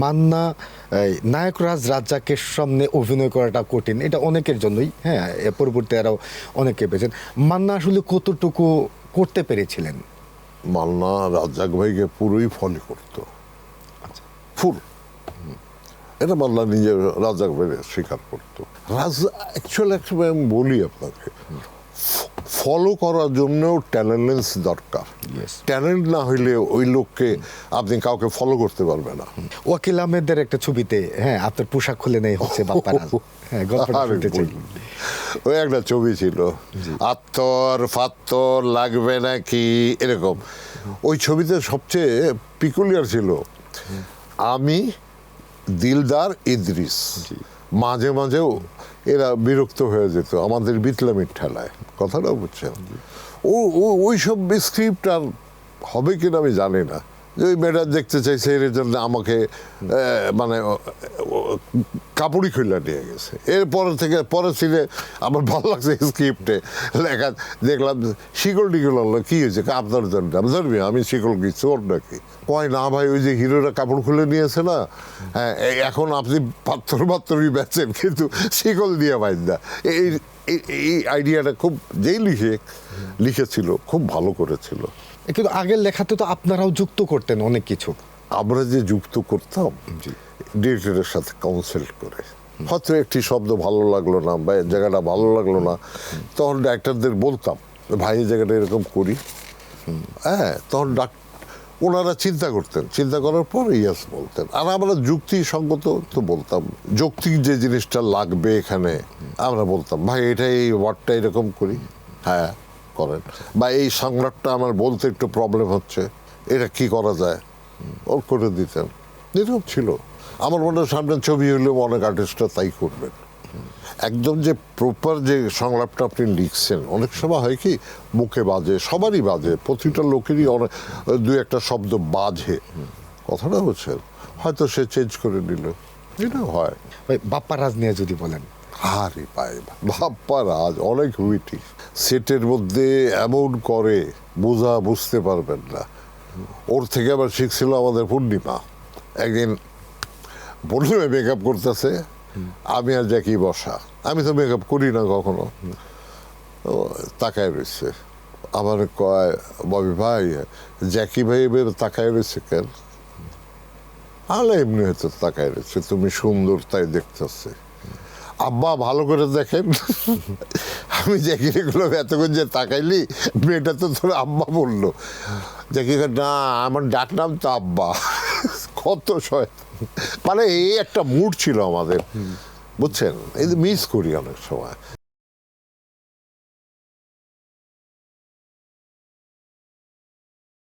মান্না নায়করাজ রাজ্জাকের সামনে অভিনয় করাটা কঠিন, এটা অনেকের জন্যই। হ্যাঁ, পরবর্তী আরও অনেকে পেয়েছেন। মান্না আসলে কতটুকু করতে পেরেছিলেন? মান্না রাজ্জাক ভাইকে পুরোই ফলো করতো, ফুল। এটা মান্না নিজে রাজ্জাক ভাই স্বীকার করতো। অ্যাকচুয়ালি আমি বলি আপনাকে, ফলো করার জন্য ট্যালেন্ট দরকার। ট্যালেন্ট না হইলে ওই লোককে আপনি কাউকে ফলো করতে পারবে না। ওয়াকিল আহমেদের একটা ছবিতে, হ্যাঁ, আপনার পোশাক খুলে নেই হচ্ছে বাপ্পারাজ। হ্যাঁ, গল্পটা শুনতে চাই। ওই একটা ছবি ছিল, আত্তর ফাত্তর লাগবে নাকি এরকম। ওই ছবিতে সবচেয়ে পিকুলিয়ার ছিল আমি, দিলদার, ইদ্রিস। মাঝে মাঝেও এরা বিরক্ত হয়ে যেত আমাদের বিতলামির ঠেলায়, কথাটা বুঝছেন। ওই সব স্ক্রিপ্ট আর হবে কিনা আমি জানি না। যে ওই মেয়েটা দেখতে চাইছে এর জন্য আমাকে মানে কাপড়ই খুলে নিয়ে গেছে। এরপরে থেকে পরে ছিল আমার ভালো লাগছে স্ক্রিপ্টে লেখা, দেখলাম শিকল টিকল হলো, কি হয়েছে আপনার জন্য ধরবি, আমি শিকল কি চোর নাকি? কয় না ভাই, ওই যে হিরোরা কাপড় খুলে নিয়েছে না, হ্যাঁ, এখন আপনি পাত্তরই বেচেন কিন্তু শিকল দিয়ে পাই না। এই আইডিয়াটা খুব যেই লিখেছিল খুব ভালো করেছিল। কিন্তু আগের লেখাতে তো আপনারাও যুক্ত করতেন অনেক কিছু। আমরা যে যুক্ত করতাম ডিরেক্টরের সাথে কাউন্সিল করে, হয়তো একটি শব্দ ভালো লাগলো না বা জায়গাটা ভালো লাগলো না, তখন ডাক্তারদের বলতাম ভাই এই জায়গাটা এরকম করি। হ্যাঁ, তখন ওনারা চিন্তা করতেন, চিন্তা করার পর ইয়াস বলতেন। আর আমরা যুক্তিসঙ্গত তো বলতাম, যৌক্তিক যে জিনিসটা লাগবে এখানে আমরা বলতাম ভাই এটা এই ওয়ার্ডটা এরকম করি, হ্যাঁ করেন, বা এই সংলাপটা আমার বলতে একটু প্রবলেম হচ্ছে, এটা কি করা যায়, ওর করে দিতেন। এরকম ছিল। আমার মনে হয় সামনে ছবি হলেও অনেক আর্টিস্টরা তাই করবেন। একদম যে প্রপার যে সংলাপটা আপনি লিখছেন, অনেক সময় হয় কি মুখে বাজে, সবারই বাজে, প্রতিটা লোকেরই অনেক দুই একটা শব্দ বাজে, কথাটা হচ্ছে হয়তো সে চেঞ্জ করে নিল, এটা হয়। বাপ্পারাজ নিয়ে যদি বলেন। আরে ভাই, বাপ্পারাজ অনেক হুইটি, সেটের মধ্যে এমন করে বুঝতে পারবেন না। ওর থেকে আবার শিখছিল আমাদের পূর্ণিমা। একদিন পূর্ণিমা মেকআপ করতেছে, আমি আর জ্যাকি বসা, আমি তো মেকআপ করি না কখনো, তাকায় রয়েছে। আমার কয় ববি ভাই, জ্যাকি ভাই এবার তাকায় রয়েছে কেন? আলে এমনি হয়তো তাকায় রয়েছে, তুমি সুন্দর তাই দেখতেছে। আব্বা ভালো করে দেখেন। আমি জ্যাকি এগুলো এতক্ষণ যে তাকাইলি, মেয়েটা তো তোর আব্বা বললো। জ্যাকি না, আমার ডাক নাম তো আব্বা। কত মানে এই একটা মুড ছিল আমাদের, বুঝছেন, এই মিস করি অনেক সময়।